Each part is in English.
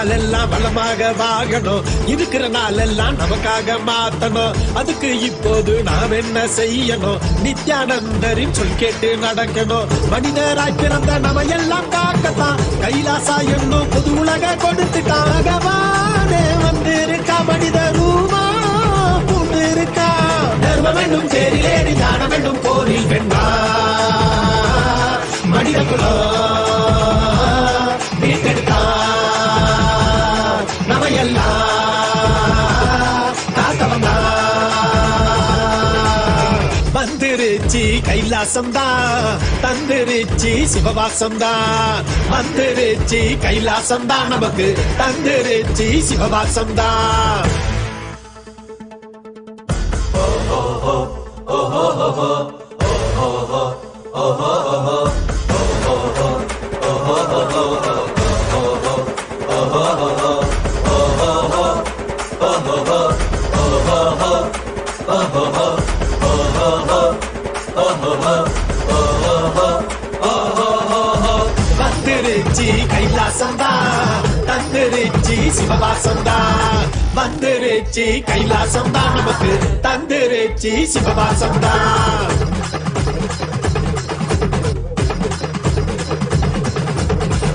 நாளெல்லாம் வளமாக வாழணும், இருக்கிற நாளெல்லாம் நமக்காக மாத்தணும். அதுக்கு இப்போது நாம் என்ன செய்யணும்? நித்யானந்தரின் சொல் கேட்டு நடக்கணும். மனிதராய் பிறந்த நம்ம எல்லாம் காக்கத்தான் கைலாசா என்னும் புது உலக கொடுத்துட்டான். பகவானே வந்திருக்கா, மனித ரூபா பூண்டு இருக்கா. தர்மம் என்னும் தேரிலேறி ஞானம் என்னும் போரில் வென்றா மனித குலம் மீட்டெடுத்தா நம்ம எல்லாம் காத்தவந்தா. வந்துருச்சி கைலாசம்தான், தந்துருச்சி சிவவாசம்தான். வந்துருச்சி கைலாசம்தான், நமக்கு தந்துருச்சி சிவவாசம்தான். வந்துருச்சி கைலாசம்தான், தந்துருச்சி சிவவாசம்தான். வந்துருச்சி கைலாசம்தான், நமக்கு தந்துருச்சி சிவவாசம்தான்.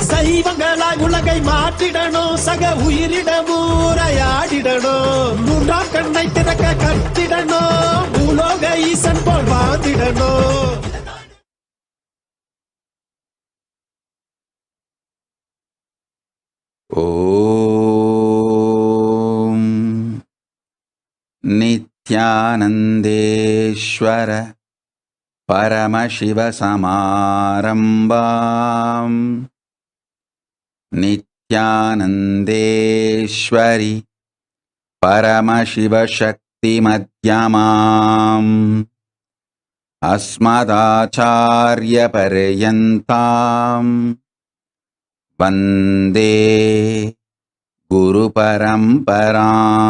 சைவங்களாய் உலகை மாற்றிடணும், சக உயிரிடமூரையாடிடணும். மூன்றாம் கண்ணை திறக்க கட்டிடணும், பூலோக ஈசன் போல் வாழ்ந்திடணும். ஓம் நித்யானந்தேஸ்வர பரமசிவ சமாரம்பாம் நித்யானந்தேஸ்வரி பரமசிவ சக்தி மத்யமாம் அஸ்மதாச்சார்ய பர்யந்தாம் வந்தே குரு பரம்பராம்.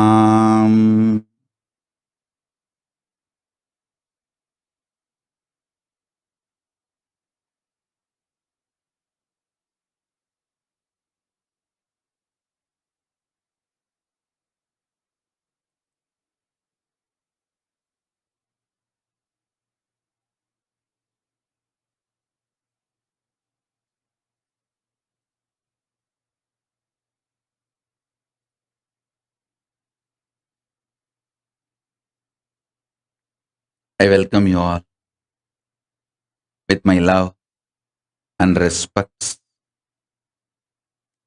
I welcome you all with my love and respects.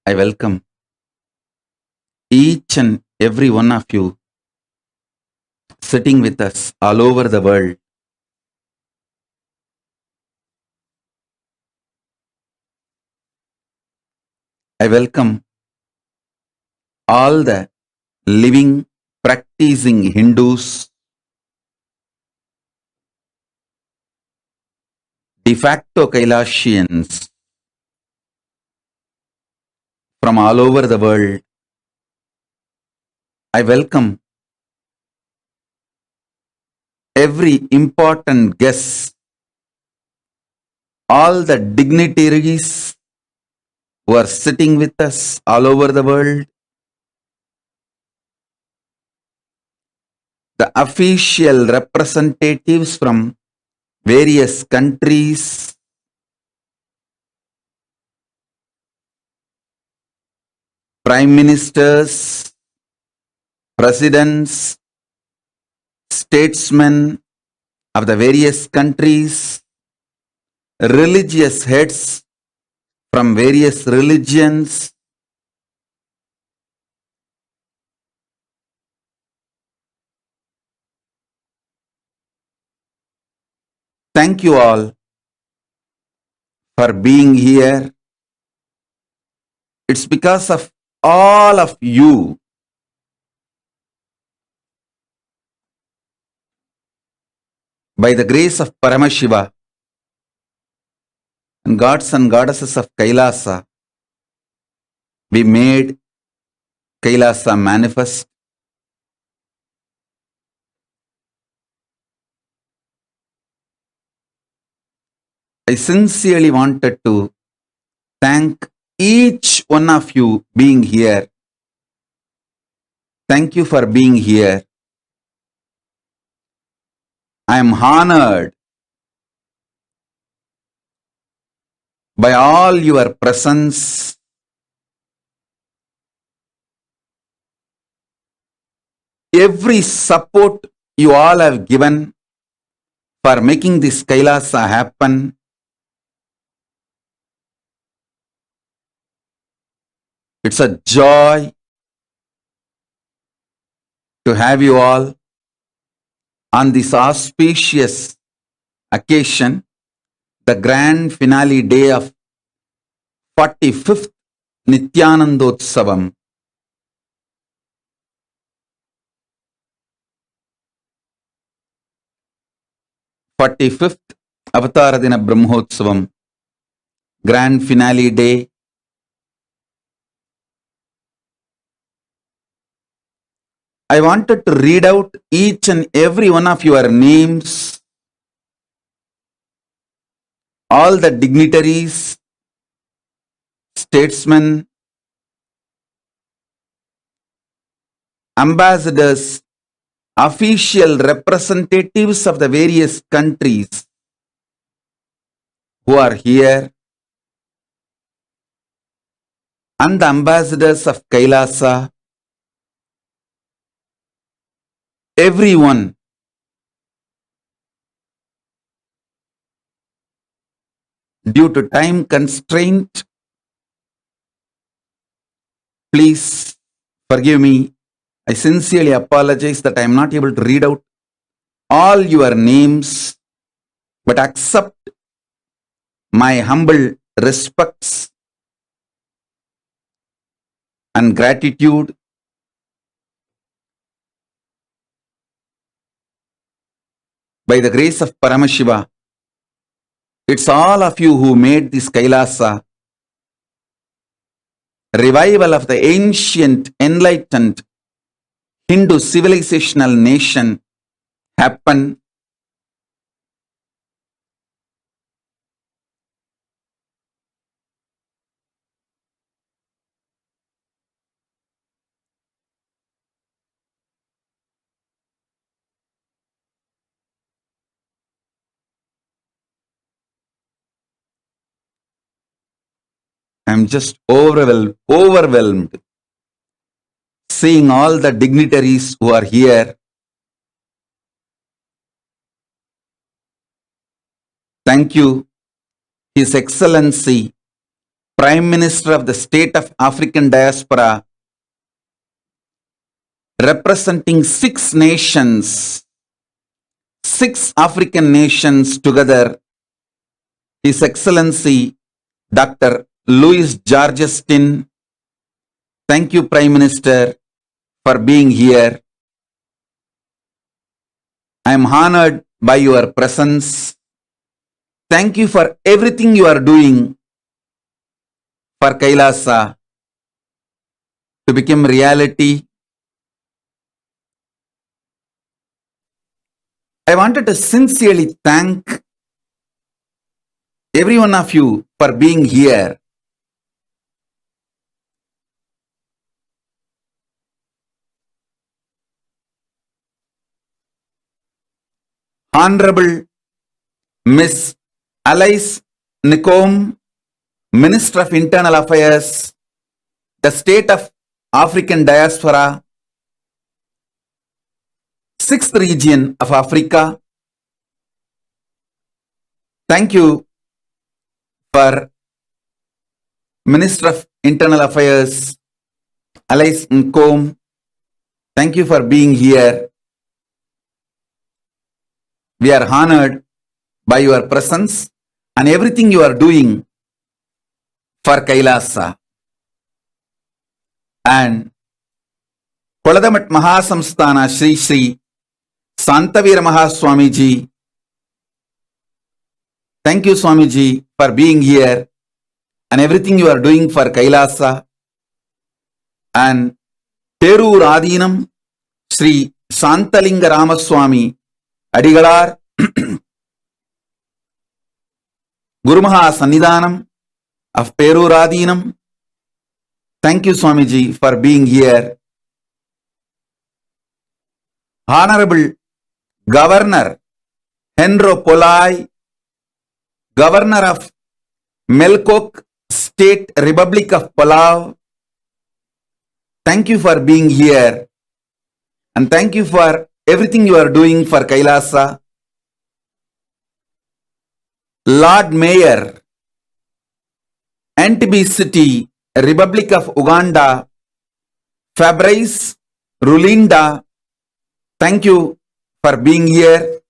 I welcome each and every one of you sitting with us all over the world. I welcome all the living, practicing Hindus, de facto Kailashians from all over the world. I welcome every important guest, all the dignitaries who are sitting with us all over the world, the official representatives from various countries, prime ministers, presidents, statesmen of the various countries, religious heads from various religions, thank you all for being here. It's because of all of you by the grace of Paramashiva and gods and goddesses of Kailasa, we made Kailasa manifest. I sincerely wanted to thank each one of you being here. Thank you for being here. I am honored by all your presence, every support you all have given for making this Kailasa happen. It's a joy to have you all on this auspicious occasion, the grand finale day of 45th Nithyanandotsavam. "45th Avataradina Brahmotsavam, grand finale day. I wanted to read out each and every one of your names, all the dignitaries, statesmen, ambassadors, official representatives of the various countries who are here, and the ambassadors of Kailasa, everyone. Due to time constraint, please forgive me. I sincerely apologize that I am not able to read out all your names, but accept my humble respects and gratitude. By the grace of Paramashiva, it's all of you who made this Kailasa, revival of the ancient, enlightened Hindu civilizational nation, happen. I'm just overwhelmed seeing all the dignitaries who are here. Thank you, His Excellency, Prime Minister of the State of African Diaspora, representing 6 nations, 6 African nations together, His Excellency, Dr. Louis Georgestin. Thank you, Prime Minister, for being here. I am honored by your presence. Thank you for everything you are doing for Kailasa to become reality. I wanted to sincerely thank every one of you for being here. Honorable Miss Alice Nicom, Minister of Internal Affairs, the State of African Diaspora, 6th region of Africa. Thank you for Minister of Internal Affairs, Alice Nicom. Thank you for being here. We are honored by your presence and everything you are doing for Kailasa. And Koladamat Mahasamsthana Sri Sri Santavira Mahaswamiji. Thank you, Swamiji, for being here and everything you are doing for Kailasa. And Perur Adinam Sri Santalinga Ramaswami Adigalar Gurumaha Sannidhanam of Peruradinam. Thank you, Swamiji, for being here. Honorable Governor Henro Polai, Governor of Melkok State Republic of Palau, thank you for being here and thank you for everything you are doing for Kailasa. Lord Mayor, Entebbe City, Republic of Uganda, Fabrice Rulinda, thank you for being here.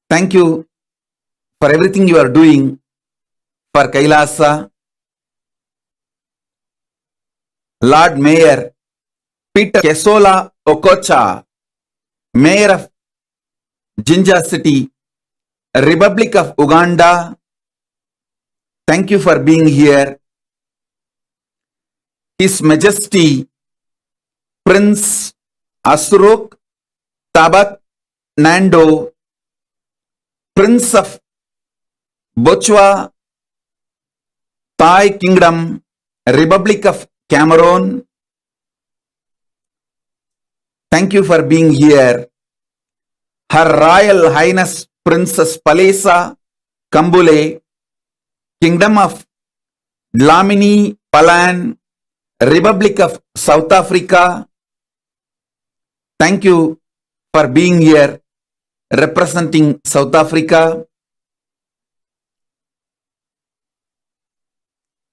Thank you for everything you are doing for Kailasa. Lord Mayor Peter Kesola Okocha, Mayor of Jinja City, Republic of Uganda, thank you for being here. His Majesty Prince Asrok Tabat Nando, Prince of Bochwa, Thai Kingdom, Republic of Cameroon, thank you for being here. Her Royal Highness Princess Palesa Kambule, Kingdom of Dlamini Palan, Republic of South Africa, thank you for being here representing South Africa.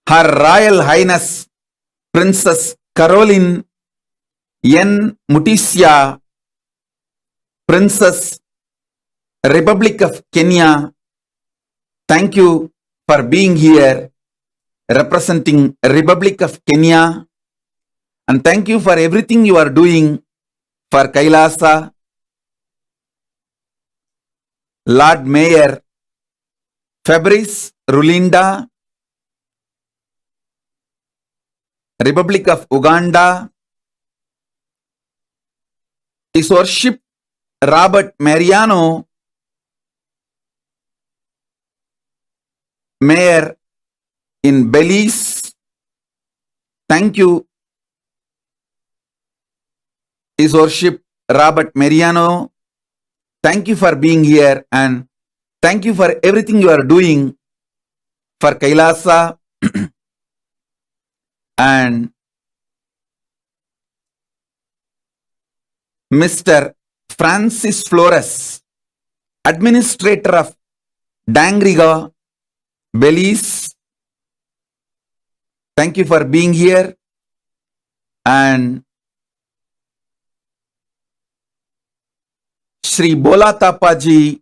Her Royal Highness Princess Caroline N. Mutisia, Princess Republic of Kenya, thank you for being here representing Republic of Kenya and thank you for everything you are doing for Kailasa. Lord Mayor Fabrice Rulinda, Republic of Uganda, His Worship Robert Mariano, Mayor in Belize, thank you, His Worship Robert Mariano, thank you for being here and thank you for everything you are doing for Kailasa. And Mr. Francis Flores, Administrator of Dangriga, Belize, thank you for being here. And Shri Bola Tapaji,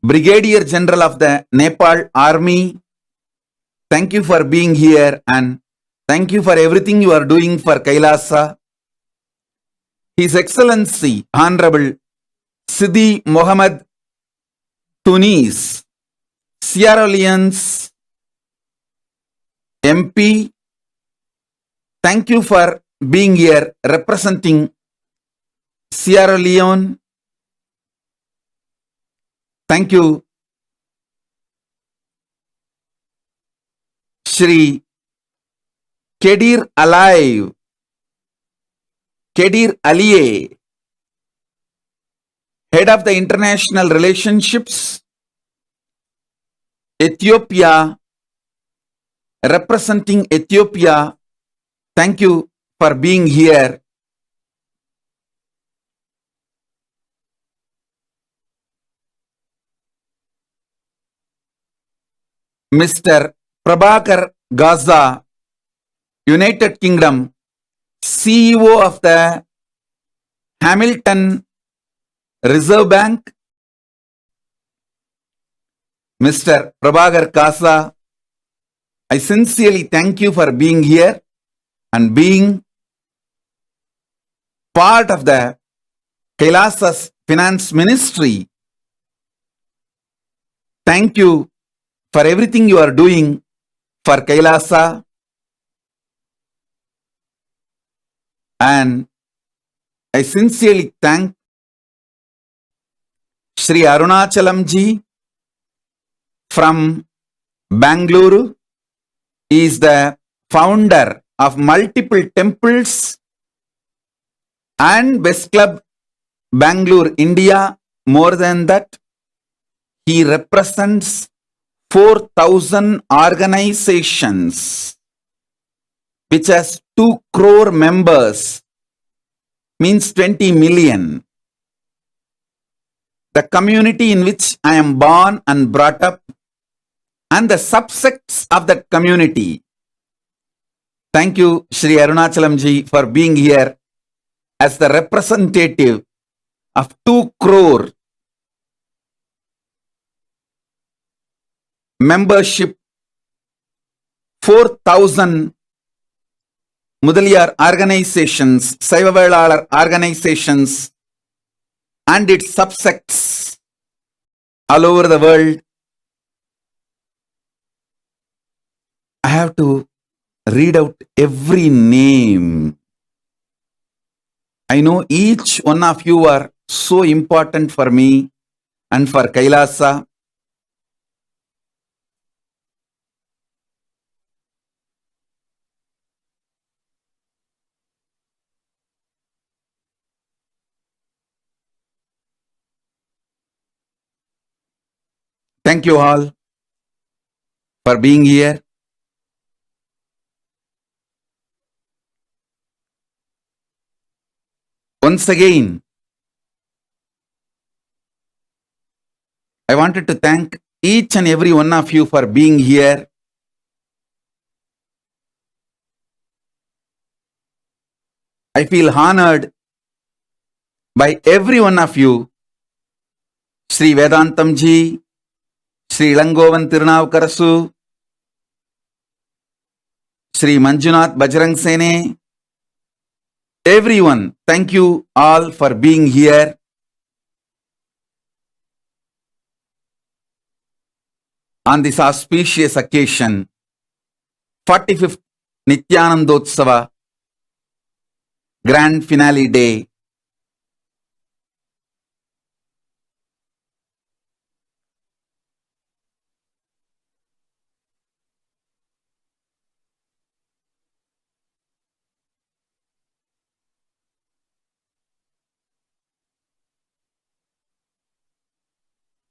Brigadier General of the Nepal Army, thank you for being here and thank you for everything you are doing for Kailasa. His Excellency Honorable Sidi Mohammed Tunis, Sierra Leone's MP, thank you for being here representing Sierra Leone. Thank you. Shri Kedir Alive, Kedir Aliye, Head of the International Relationships, Ethiopia, representing Ethiopia, thank you for being here. Mr. Prabhakar Gaza, United Kingdom, CEO of the Hamilton Reserve Bank, Mr. Prabhakar Gaza, I sincerely thank you for being here and being part of the Kailasa's Finance Ministry. Thank you for everything you are doing for Kailasa. And I sincerely thank Shri Arunachalam ji from Bangalore, is the founder of multiple temples and Best Club Bangalore, India. More than that, he represents 4,000 organizations which has 2 crore members, means 20 million. The community in which I am born and brought up and the subsects of that community. Thank you, Shri Arunachalamji, for being here as the representative of 2 crore membership, 4,000 Mudaliyar organizations, Saivavelalar organizations, and its subsects all over the world. I have to read out every name. I know each one of you are so important for me and for Kailasa. Thank you all for being here. Once again, I wanted to thank each and every one of you for being here. I feel honored by every one of you. Sri Vedantamji, Sri Langovan Tirunavukarasu, Sri Manjunath Bajrang Sene, everyone, thank you all for being here. On this auspicious occasion, 45th Nithyanandotsava, Grand Finale Day.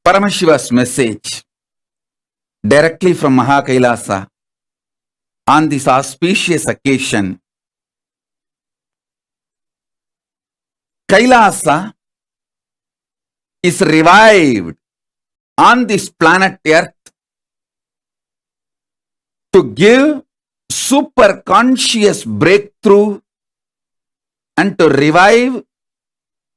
Paramashiva's message directly from Mahakailasa on this auspicious occasion. Kailasa is revived on this planet Earth to give super conscious breakthrough and to revive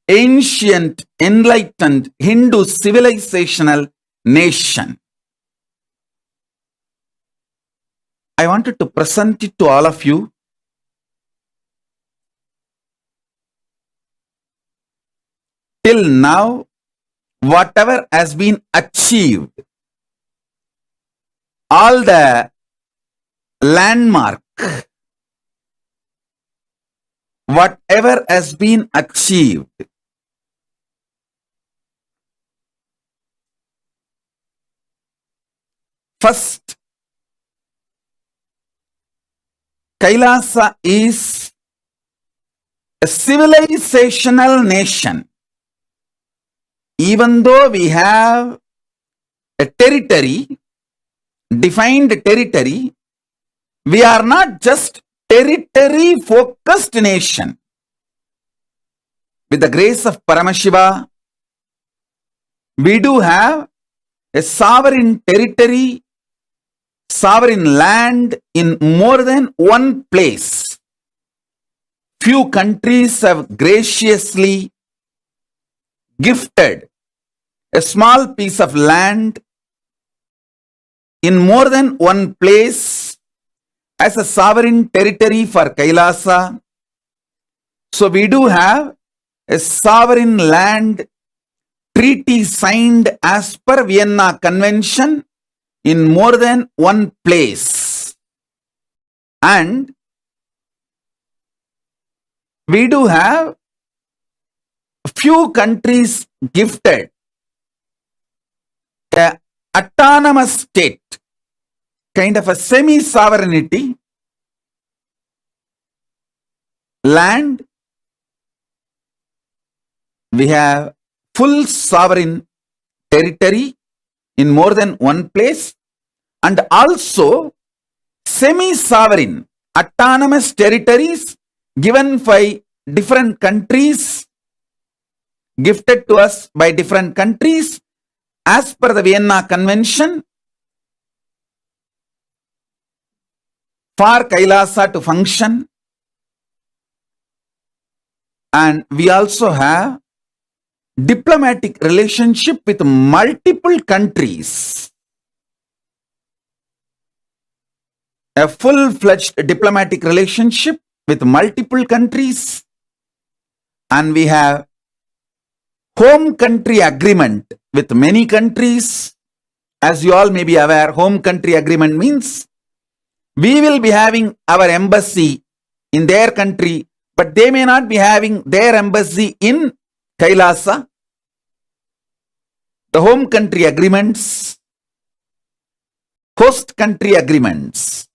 ancient enlightened Hindu civilizational nation. I wanted to present it to all of you. Till now, whatever has been achieved, all the landmark, whatever has been achieved, first, Kailasa is a civilizational nation. Even though we have a territory, defined territory, we are not just territory focused nation. With the grace of Paramashiva, we do have a sovereign territory, sovereign land in more than one place. Few countries have graciously gifted a small piece of land in more than one place as a sovereign territory for Kailasa. So we do have a sovereign land treaty signed as per Vienna Convention in more than one place. And we do have few countries gifted an autonomous state kind of a semi-sovereignty, land, we have full sovereign territory in more than one place, and also semi-sovereign autonomous territories given by different countries, gifted to us by different countries as per the Vienna Convention for Kailasa to function. And we also have diplomatic relationship with multiple countries. A full-fledged diplomatic relationship with multiple countries. And we have home country agreement with many countries. As you all may be aware, home country agreement means we will be having our embassy in their country, but they may not be having their embassy in Kailasa. The home country agreements, host country agreements,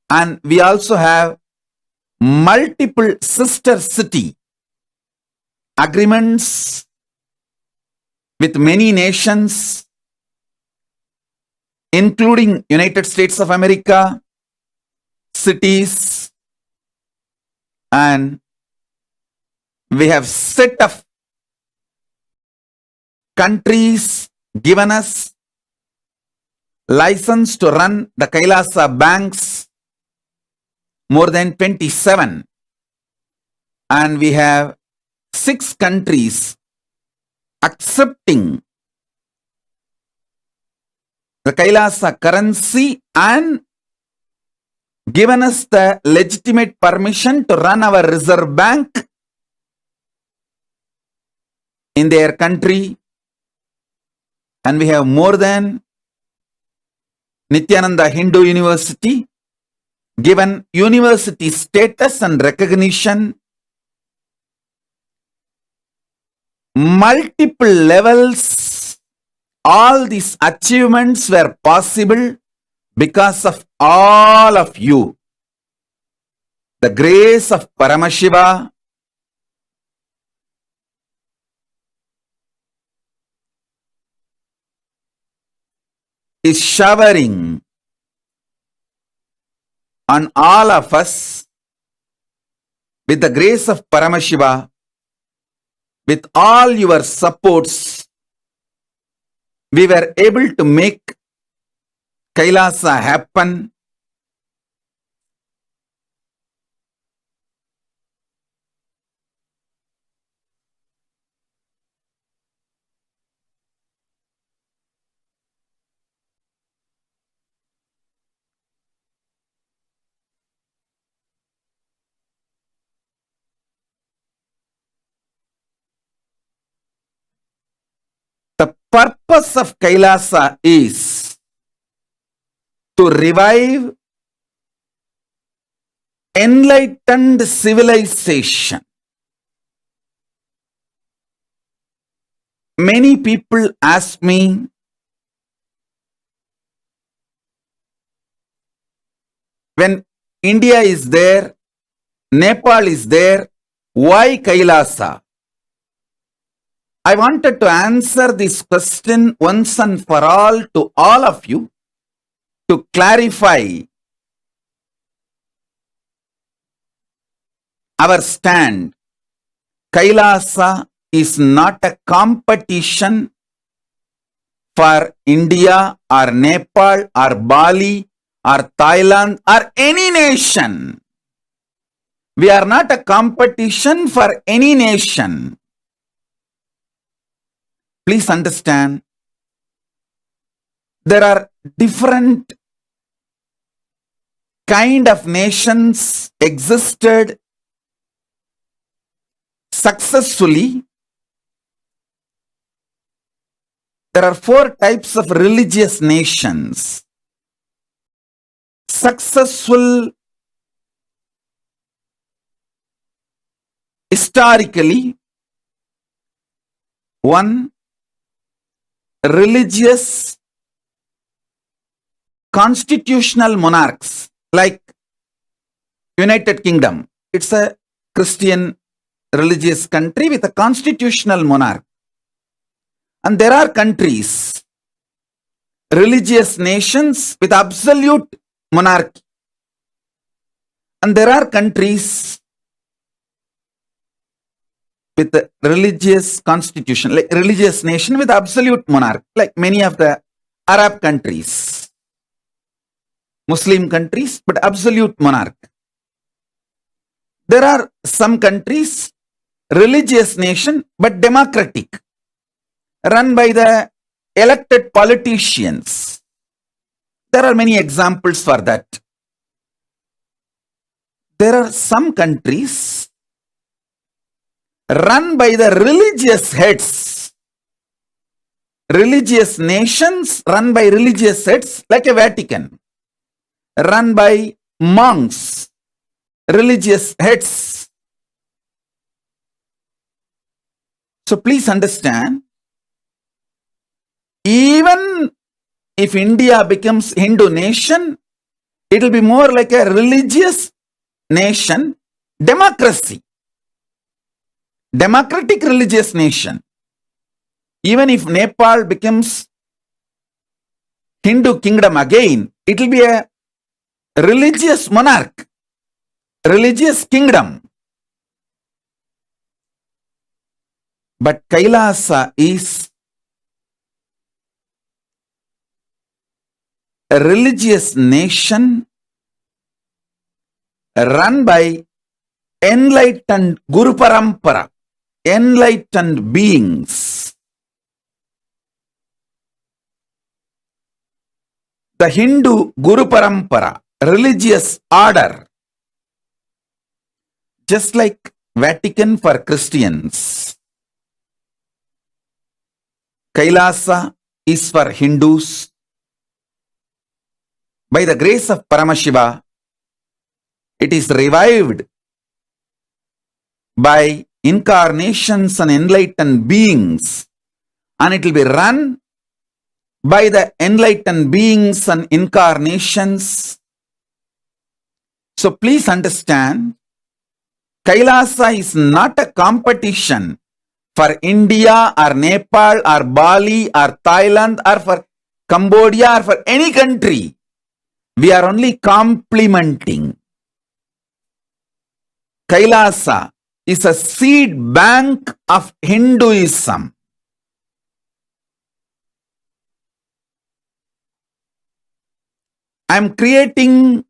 and we also have multiple sister city agreements with many nations, including United States of America, cities, and we have set of countries given us license to run the Kailasa banks, more than 27, and we have 6 countries accepting the Kailasa currency and given us the legitimate permission to run our reserve bank in their country. And we have more than Nithyananda Hindu University given university status and recognition. Multiple levels, all these achievements were possible because of all of you. The grace of Paramashiva, is showering on all of us with the grace of Paramashiva. With all your supports, we were able to make Kailasa happen. The purpose of Kailasa is to revive enlightened civilization. Many people ask me, when India is there, Nepal is there, why Kailasa? I wanted to answer this question once and for all to all of you to clarify our stand. Kailasa is not a competition for India or Nepal or Bali or Thailand or any nation. We are not a competition for any nation. Please understand, there are different kind of nations existed successfully. There are 4 types of religious nations. Successful historically, 1, religious constitutional monarchs like United Kingdom. It's a Christian religious country with a constitutional monarch. And there are countries, religious nations with absolute monarchy. And there are countries with a religious constitution, like religious nation with absolute monarch, like many of the Arab countries, Muslim countries, but absolute monarch. There are some countries, religious nation, but democratic, run by the elected politicians. There are many examples for that. There are some countries run by the religious heads, religious nations run by religious heads like a Vatican, run by monks, religious heads. So please understand, even if India becomes Hindu nation, it will be more like a religious nation, democracy, democratic religious nation. Even if Nepal becomes Hindu kingdom again, it will be a religious monarch, religious kingdom. But Kailasa is a religious nation run by enlightened Guru Parampara, enlightened beings. The Hindu Guru Parampara, religious order, just like Vatican for Christians, Kailasa is for Hindus. By the grace of Paramashiva, it is revived by incarnations and enlightened beings, and it will be run by the enlightened beings and incarnations. So please understand, Kailasa is not a competition for India or Nepal or Bali or Thailand or for Cambodia or for any country. We are only complementing. Kailasa is a seed bank of Hinduism. I am creating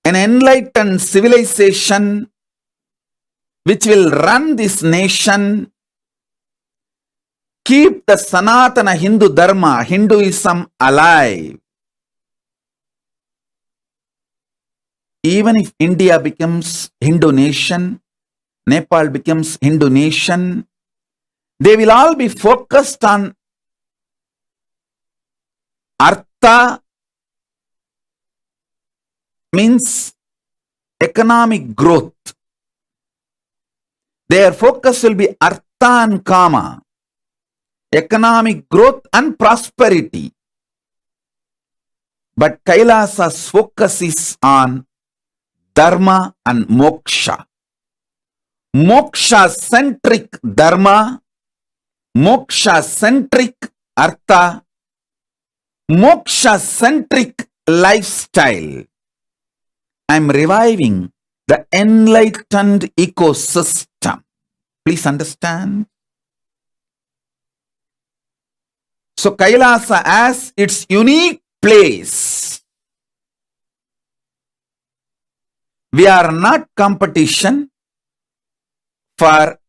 an enlightened civilization which will run this nation, keep the Sanatana Hindu Dharma, Hinduism alive. Even if India becomes Hindu nation, Nepal becomes Hindu nation, they will all be focused on Artha, means economic growth. Their focus will be Artha and Kama, economic growth and prosperity. But Kailasa's focus is on Dharma and Moksha. Moksha-centric Dharma, Moksha-centric Artha, Moksha-centric lifestyle. I am reviving the enlightened ecosystem. Please understand. So Kailasa has its unique place. We are not competition for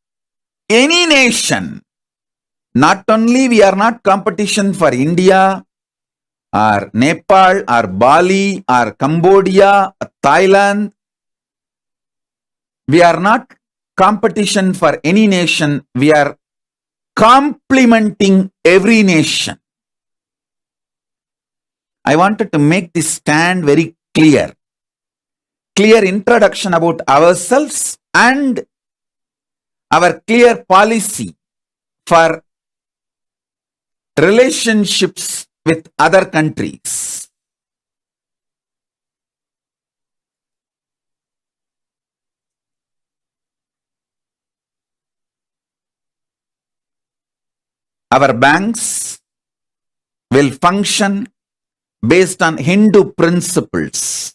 any nation. Not only we are not competition for India or Nepal or Bali or Cambodia or Thailand. We are not competition for any nation. We are complementing every nation. I wanted to make this stand very clear. Clear introduction about ourselves and our clear policy for relationships with other countries. Our banks will function based on Hindu principles.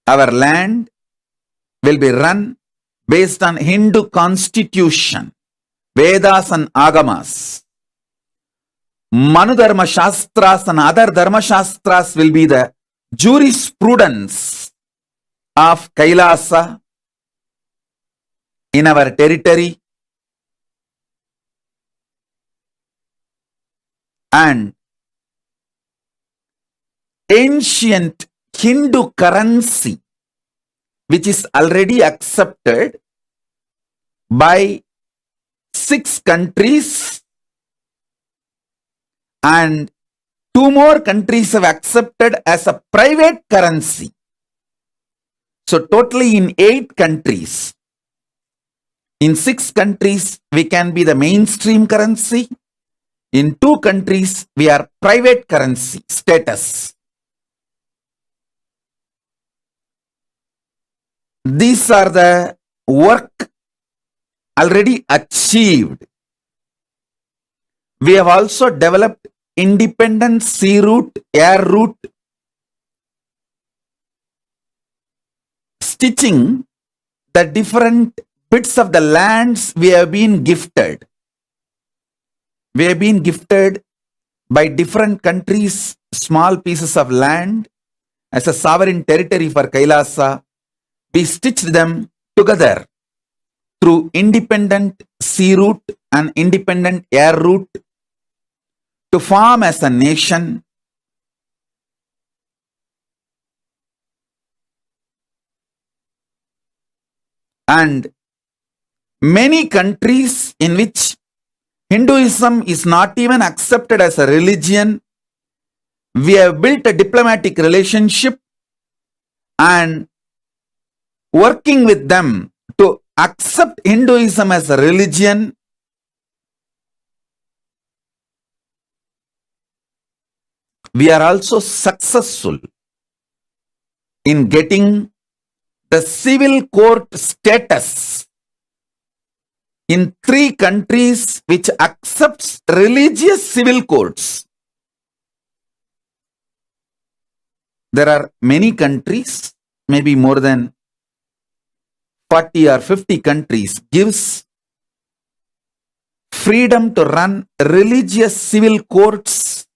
Our land will be run based on Hindu constitution, Vedas and Agamas. Manu Dharma Shastras and other Dharma Shastras will be the jurisprudence of Kailasa in our territory, and ancient Hindu currency, which is already accepted by 6 countries, and 2 more countries have accepted as a private currency. So totally in 8 countries. In 6 countries, we can be the mainstream currency. In 2 countries, we are private currency status. These are the work already achieved. We have also developed independent sea route, air route, stitching the different bits of the lands we have been gifted. We have been gifted by different countries small pieces of land as a sovereign territory for Kailasa. We stitched them together through independent sea route and independent air route to form as a nation. And many countries in which Hinduism is not even accepted as a religion, we have built a diplomatic relationship and working with them to accept Hinduism as a religion. We are also successful in getting the civil court status in 3 countries which accepts religious civil courts. There are many countries, maybe more than 40 or 50 countries, gives freedom to run religious civil courts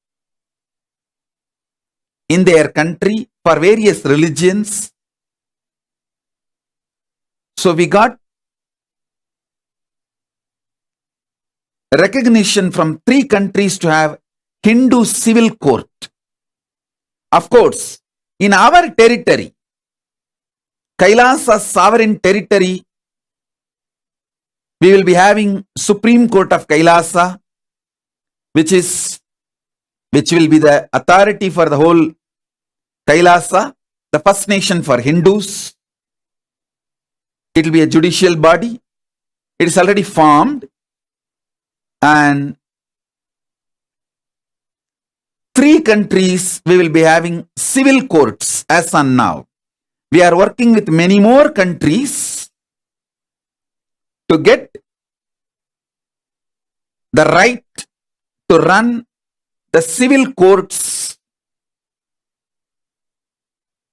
in their country for various religions. So we got recognition from 3 countries to have Hindu civil court. Of course, in our territory, Kailasa sovereign territory, we will be having Supreme Court of Kailasa, which will be the authority for the whole Kailasa, the first nation for Hindus. It will be a judicial body. It is already formed, and 3 countries we will be having civil courts as on now. We are working with many more countries to get the right to run the civil courts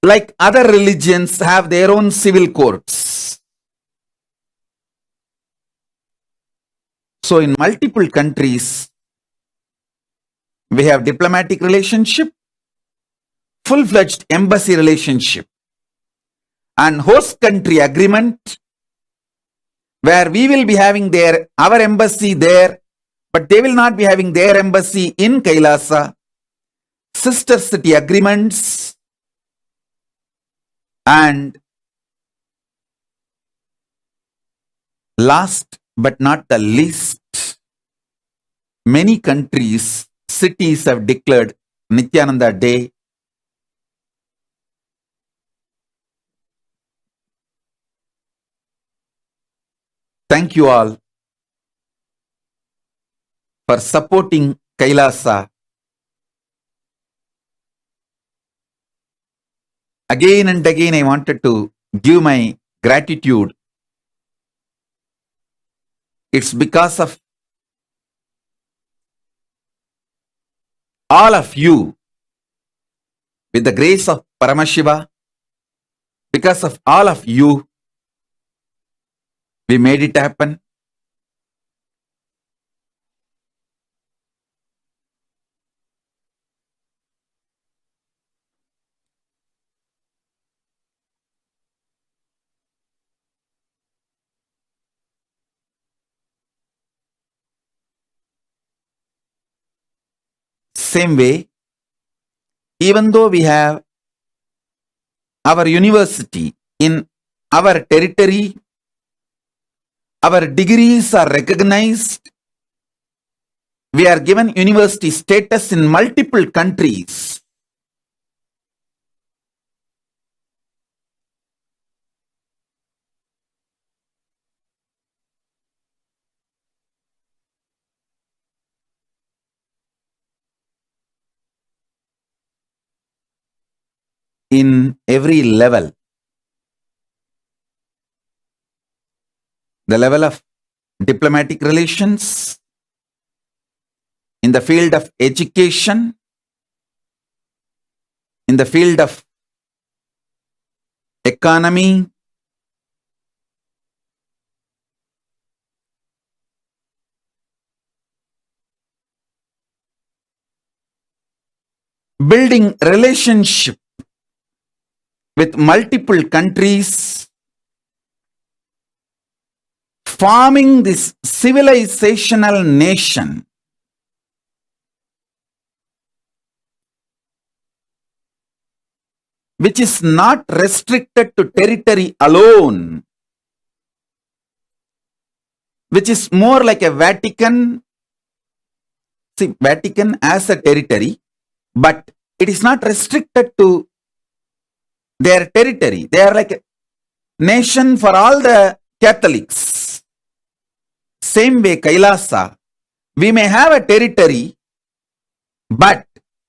like other religions have their own civil courts. So in multiple countries, we have diplomatic relationship, full-fledged embassy relationship, and host country agreement, where we will be having our embassy there, but they will not be having their embassy in Kailasa, sister city agreements, and last but not the least, many countries, cities have declared Nithyananda Day. Thank you all for supporting Kailasa. Again and again, I wanted to give my gratitude It's because of all of you, with the grace of Paramashiva, because of all of you, we made it happen. Same way, even though we have our university in our territory, our degrees are recognized, we are given university status in multiple countries. In every level, the level of diplomatic relations, in the field of education, in the field of economy, building relationship with multiple countries, forming this civilizational nation. Which is not restricted to territory alone, which is more like a Vatican. See, Vatican as a territory, but it is not restricted to their territory. They are like a nation for all the Catholics. Same way, Kailasa, we may have a territory, but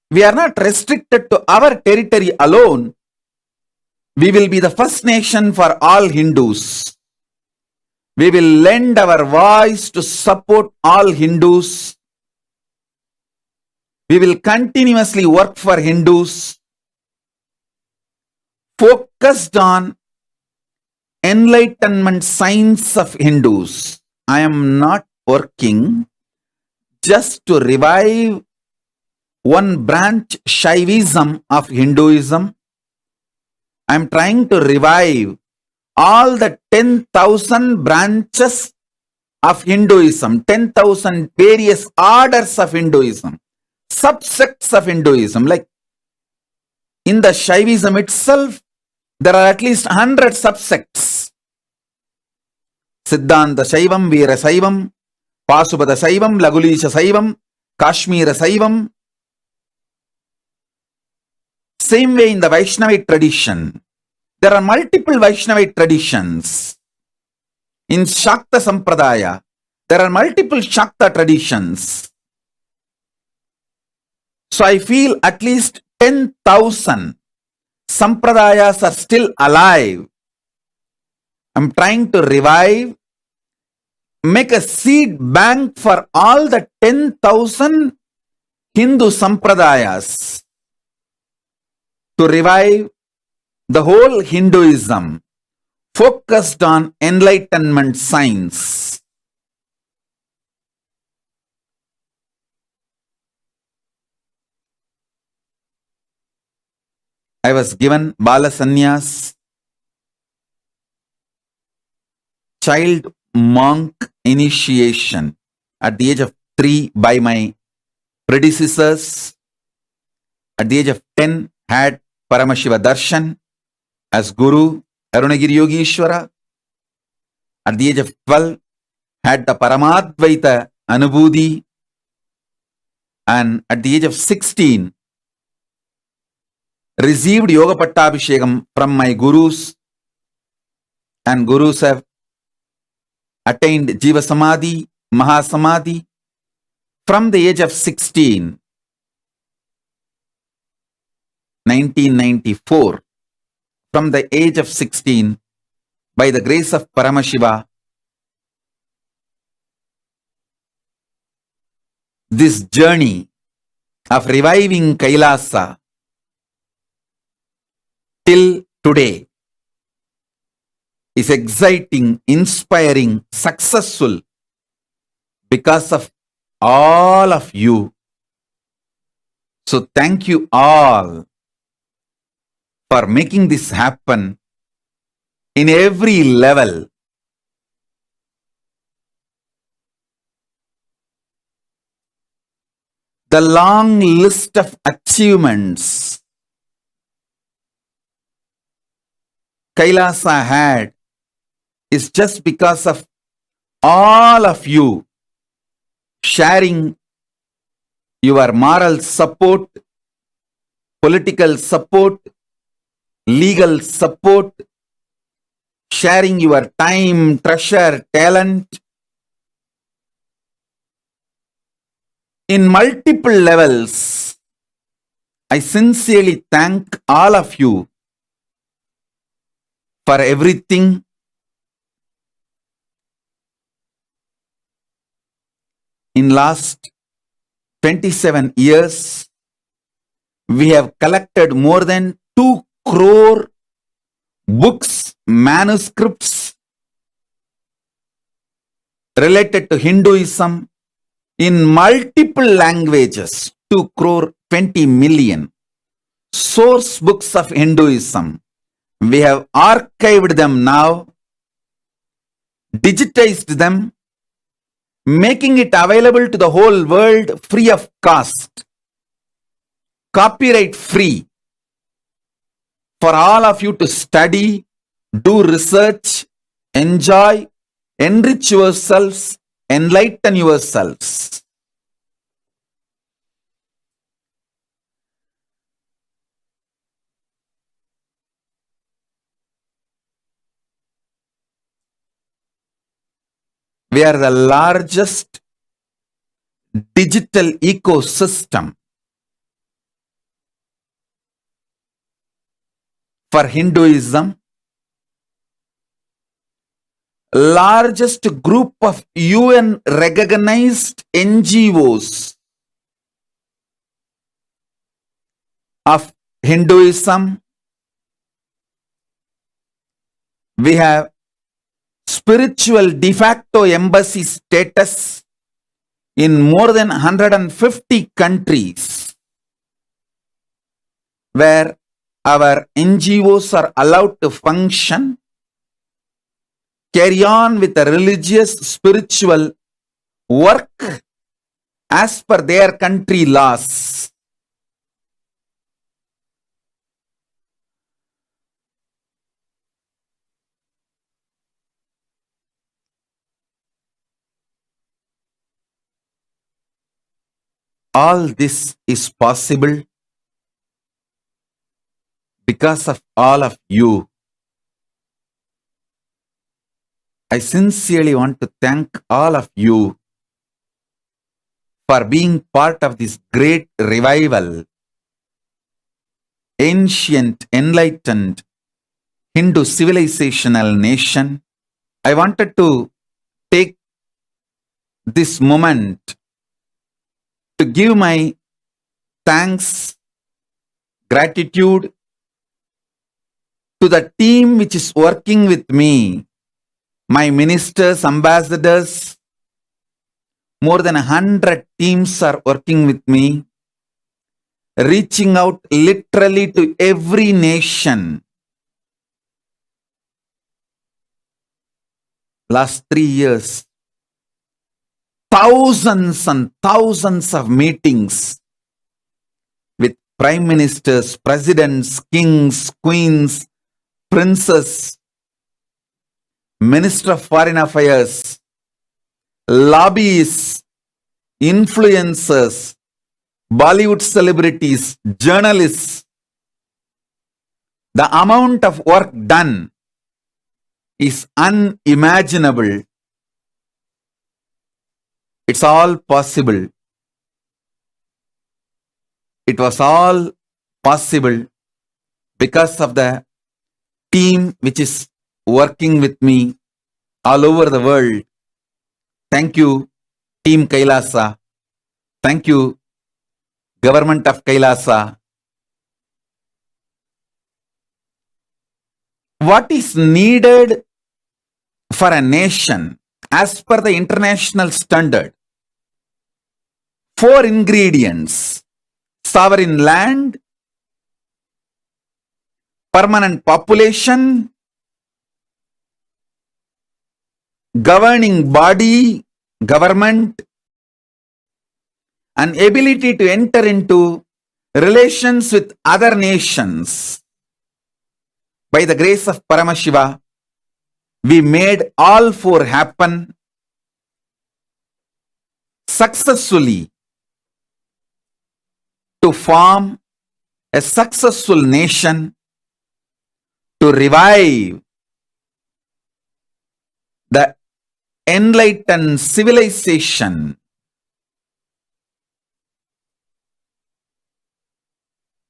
we are not restricted to our territory alone. We will be the first nation for all Hindus. We will lend our voice to support all Hindus. We will continuously work for Hindus, focused on enlightenment science of Hindus. I am not working just to revive one branch Shaivism of Hinduism. I am trying to revive all the 10,000 branches of Hinduism, 10,000 various orders of Hinduism, subsects of Hinduism. Like in the Shaivism itself, there are at least 100 subsects. Siddhanta Shaivam, Veera Saivam, Pasubada Saivam, Lagulisha Saivam, Kashmira Saivam. Same way in the Vaishnavite tradition, there are multiple Vaishnavite traditions. In Shakta Sampradaya, there are multiple Shakta traditions. So I feel at least 10,000 Sampradayas are still alive. I'm trying to revive, make a seed bank for all the 10,000 Hindu Sampradayas to revive the whole Hinduism focused on enlightenment science. I was given Bala Sannyas, child monk initiation at the age of 3 by my predecessors. At the age of 10, had Paramashiva Darshan as Guru, Arunagiri Yogishwara. At the age of 12, had the Paramadvaita Anubhuti. And at the age of 16, received Yoga Pattabhishekam from my Gurus. And Gurus have attained Jiva Samadhi, Mahasamadhi from the age of 16. 1994, from the age of 16, by the grace of Paramashiva, this journey of reviving Kailasa till today is exciting, inspiring, successful because of all of you. So thank you all for making this happen in every level. The long list of achievements Kailasa had is just because of all of you sharing your moral support, political support, legal support, sharing your time, treasure, talent in multiple levels. I sincerely thank all of you for everything. In last 27 years, we have collected more than 2 crore books, manuscripts related to Hinduism in multiple languages. 2 crore 20 million source books of Hinduism. We have archived them now, digitized them, making it available to the whole world free of cost, copyright free, for all of you to study, do research, enjoy, enrich yourselves, enlighten yourselves. We are the largest digital ecosystem for Hinduism, largest group of UN recognized NGOs of Hinduism. We have spiritual de facto embassy status in more than 150 countries where our NGOs are allowed to function, carry on with the religious, spiritual work as per their country laws. All this is possible because of all of you. I sincerely want to thank all of you for being part of this great revival. Ancient, enlightened Hindu civilizational nation. I wanted to take this moment to give my thanks, gratitude to the team which is working with me, my ministers, ambassadors. More than 100 teams are working with me, reaching out literally to every nation. Last 3 years, thousands and thousands of meetings with prime ministers, presidents, kings, queens, princes, minister of foreign affairs, lobbyists, influencers, Bollywood celebrities, journalists. The amount of work done is unimaginable. It's all possible. It was all possible because of the team which is working with me all over the world. Thank you, Team Kailasa. Thank you, Government of Kailasa. What is needed for a nation as per the international standard? 4 ingredients: sovereign land, permanent population, governing body, government, and ability to enter into relations with other nations. By the grace of Paramashiva, we made all 4 happen successfully to form a successful nation, to revive the enlightened civilization.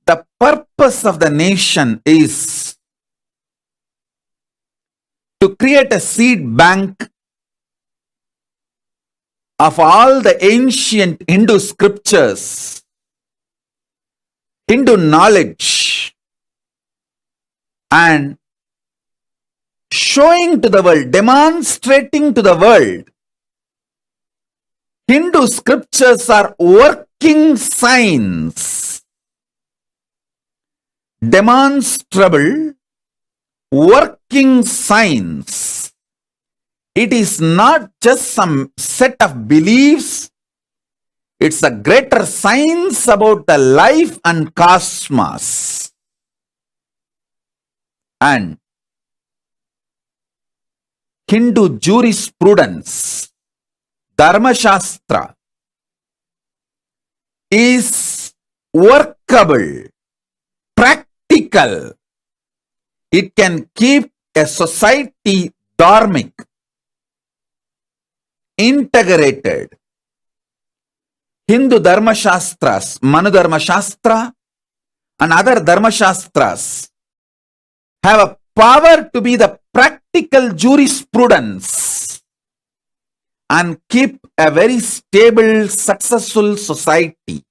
The purpose of the nation is to create a seed bank of all the ancient Hindu scriptures, Hindu knowledge, and showing to the world, demonstrating to the world, Hindu scriptures are working signs, demonstrable working signs. It is not just some set of beliefs, it's a greater science about the life and cosmos. And Hindu jurisprudence, Dharma Shastra, is workable, practical. It can keep a society dharmic, integrated. Hindu Dharma Shastras, Manu Dharma Shastra, and other Dharma Shastras have a power to be the practical jurisprudence and keep a very stable, successful society.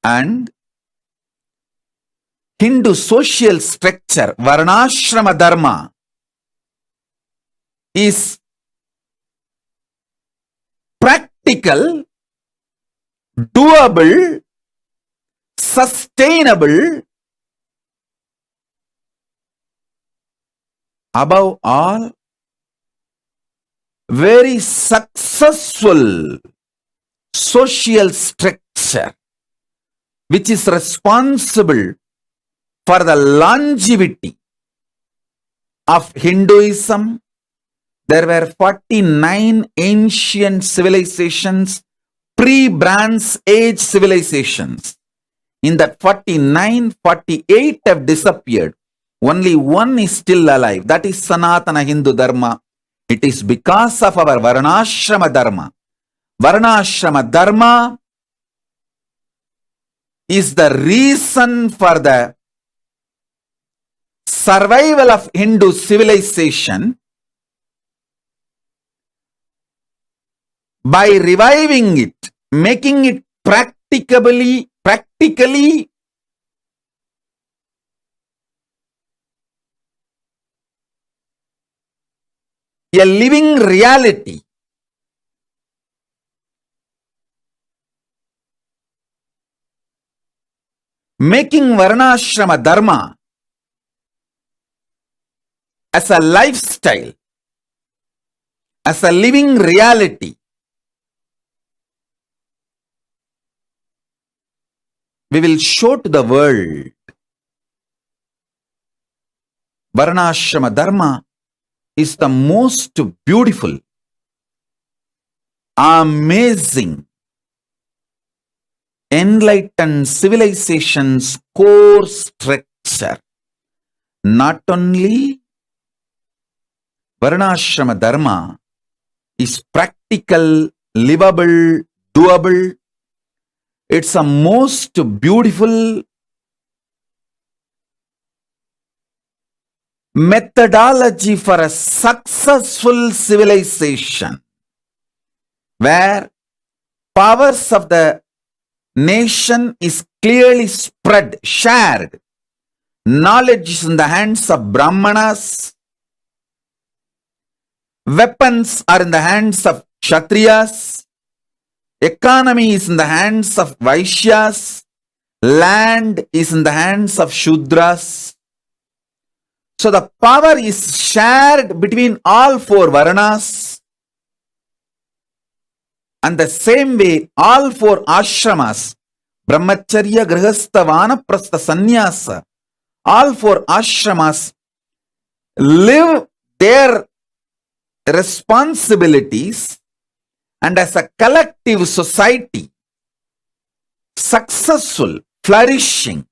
And Hindu social structure, Varnashrama Dharma, is practical, doable, sustainable, above all, very successful social structure, which is responsible for the longevity of Hinduism. There were 49 ancient civilizations, pre-Bronze Age civilizations. In that 49, 48 have disappeared. Only one is still alive. That is Sanatana Hindu Dharma. It is because of our Varnashrama Dharma. Varnashrama Dharma is the reason for the survival of Hindu civilization. By reviving it, making it practically a living reality. Making Varnashrama Dharma as a lifestyle, as a living reality. We will show to the world Varnashrama Dharma is the most beautiful, amazing, enlightened civilization's core structure. Not only Varnashrama Dharma is practical, livable, doable, it's a most beautiful methodology for a successful civilization where powers of the nation is clearly spread, shared. Knowledge is in the hands of Brahmanas. Weapons are in the hands of Kshatriyas. Economy is in the hands of Vaishyas. Land is in the hands of Shudras. So the power is shared between all four Varanas. And the same way, all four ashramas, Brahmacharya, Grihastha, Vanaprastha, Sannyasa, all four ashramas live their responsibilities, and as a collective society, successful, flourishing.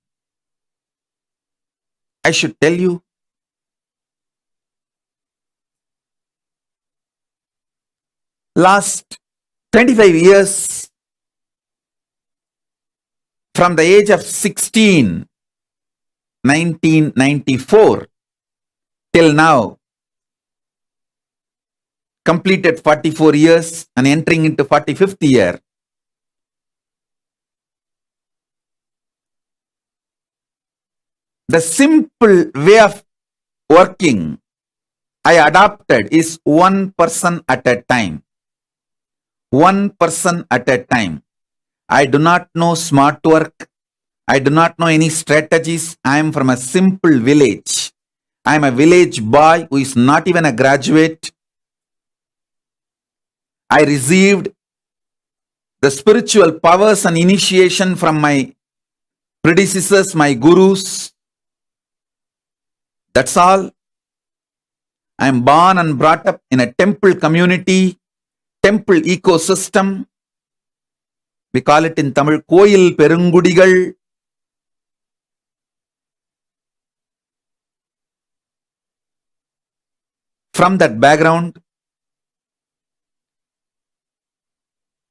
I should tell you, last 25 years, from the age of 16, 1994, till now, completed 44 years and entering into 45th year. The simple way of working I adopted is one person at a time. One person at a time. I do not know smart work. I do not know any strategies. I am from a simple village. I am a village boy who is not even a graduate. I received the spiritual powers and initiation from my predecessors, my gurus. That's all. I am born and brought up in a temple community, temple ecosystem. We call it in Tamil, Koyil Perungudigal. From that background,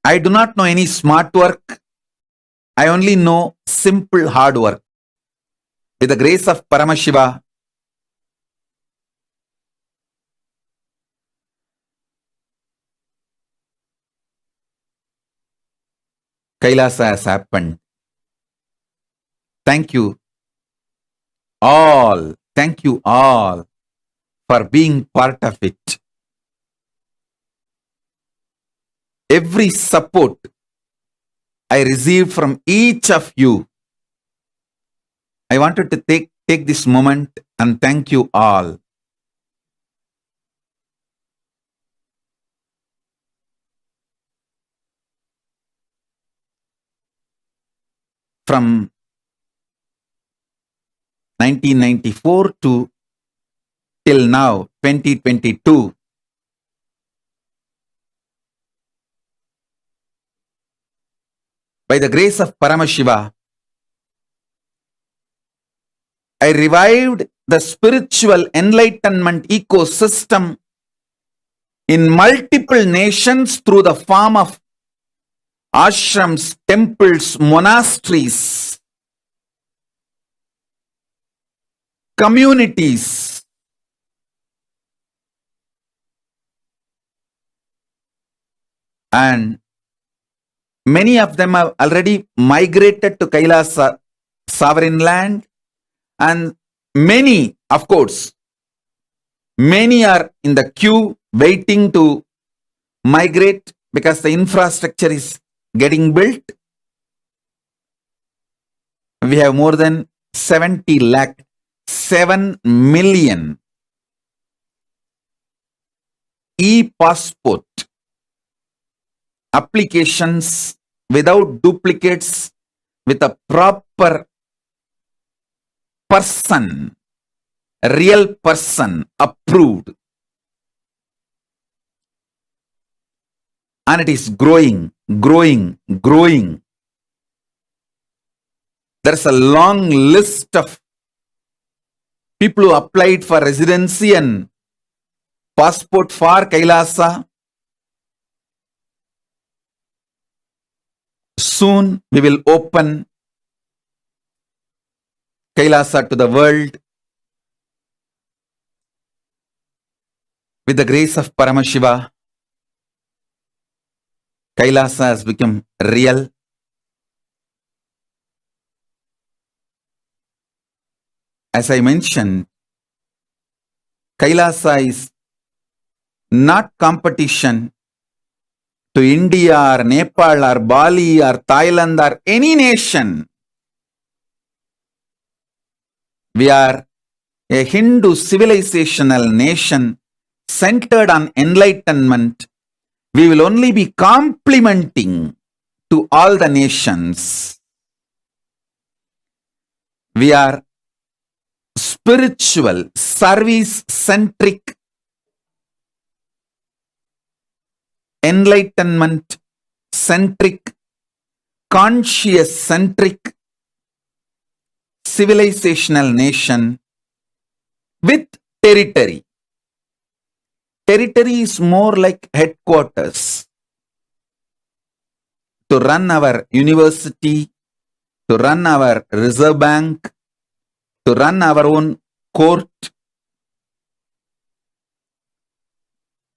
I do not know any smart work. I only know simple hard work. With the grace of Paramashiva, Kailasa has happened. Thank you all. Thank you all for being part of it. Every support I received from each of you, I wanted to take this moment and thank you all. From 1994 to till now, 2022, by the grace of Paramashiva, I revived the spiritual enlightenment ecosystem in multiple nations through the form of ashrams, temples, monasteries, communities. And many of them have already migrated to Kailasa sovereign land, and many, of course, many are in the queue waiting to migrate because the infrastructure is getting built. We have more than 70 lakh, 7 million e-passport applications without duplicates, with a proper person, real person approved. And it is growing, growing, growing. There's a long list of people who applied for residency and passport for Kailasa. Soon we will open Kailasa to the world. With the grace of Paramashiva, Kailasa has become real. As I mentioned, Kailasa is not competition to India or Nepal or Bali or Thailand or any nation. We are a Hindu civilizational nation centered on enlightenment. We will only be complementing to all the nations. We are spiritual, service-centric, enlightenment-centric, conscious-centric, civilizational nation with territory. Territory is more like headquarters. To run our university, to run our reserve bank, to run our own court,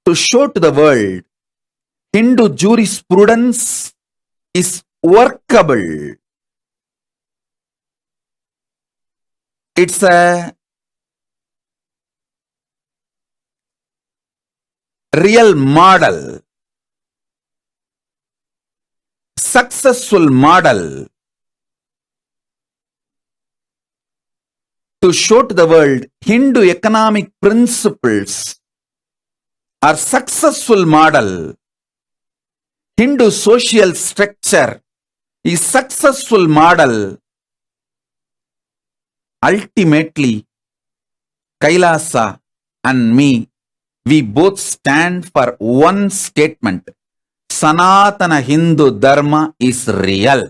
to show to the world Hindu jurisprudence is workable. It's a real model, successful model to show to the world Hindu economic principles are successful model. Hindu social structure is successful model. Ultimately, Kailasa and me, we both stand for one statement. Sanatana Hindu Dharma is real.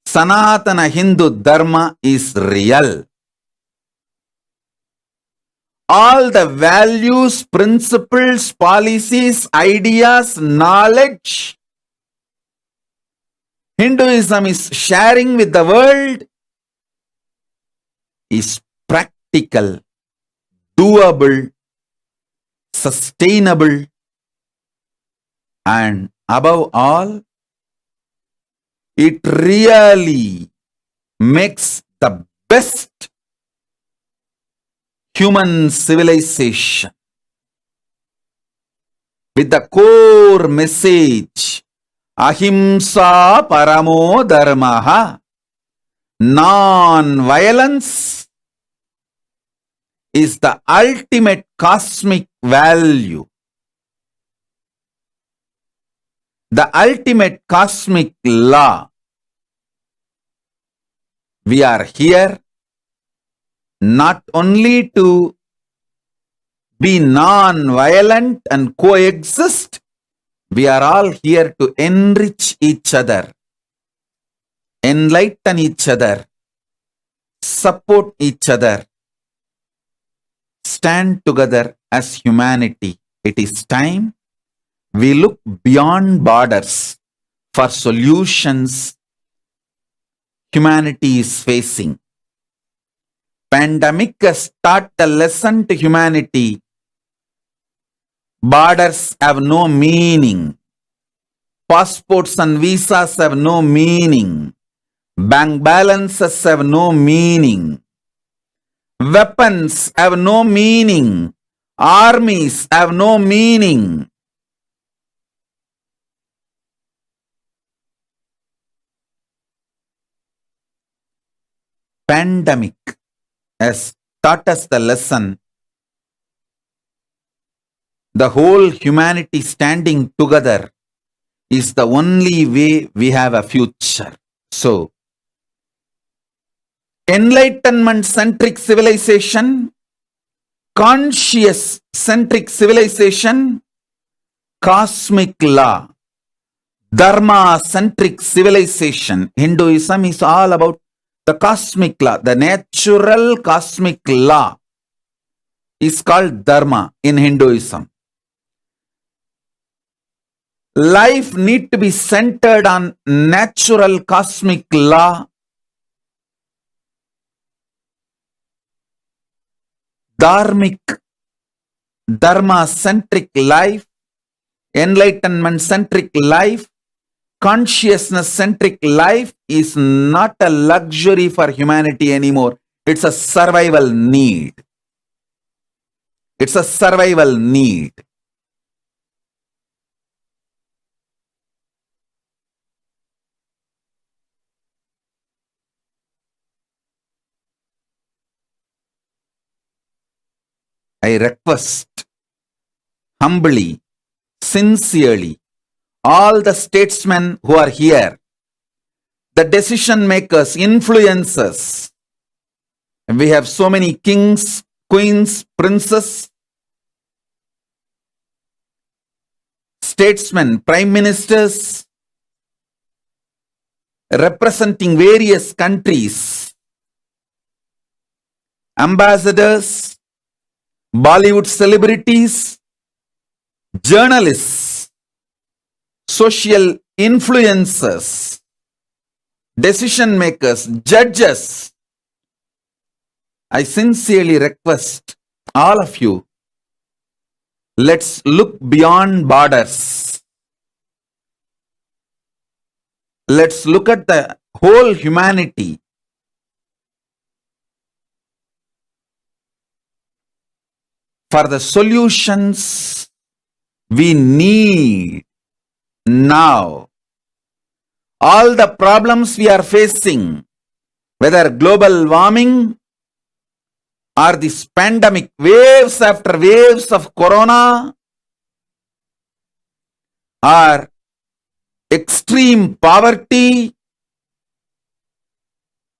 Sanatana Hindu Dharma is real. All the values, principles, policies, ideas, knowledge Hinduism is sharing with the world is practical, doable, sustainable, and above all, it really makes the best human civilization with the core message Ahimsa Paramo Dharmaha. Non-violence is the ultimate cosmic value. The ultimate cosmic law. We are here not only to be non-violent and coexist, we are all here to enrich each other, enlighten each other, support each other, stand together as humanity. It is time we look beyond borders for solutions humanity is facing. Pandemic has taught the lesson to humanity. Borders have no meaning. Passports and visas have no meaning. Bank balances have no meaning. Weapons have no meaning. Armies have no meaning. Pandemic has taught us the lesson. The whole humanity standing together is the only way we have a future. So, enlightenment-centric civilization, conscious-centric civilization, cosmic law, dharma-centric civilization. Hinduism is all about the cosmic law, the natural cosmic law is called dharma in Hinduism. Life need to be centered on natural cosmic law. Dharmic dharma-centric life, enlightenment-centric life, consciousness-centric life is not a luxury for humanity anymore. It's a survival need. It's a survival need. I request humbly, sincerely, all the statesmen who are here, the decision makers, influencers. We have so many kings, queens, princes, statesmen, prime ministers, representing various countries, ambassadors, Bollywood celebrities, journalists, social influencers, decision makers, judges. I sincerely request all of you, let's look beyond borders. Let's look at the whole humanity. For the solutions we need now. All the problems we are facing, whether global warming or this pandemic, waves after waves of corona, or extreme poverty,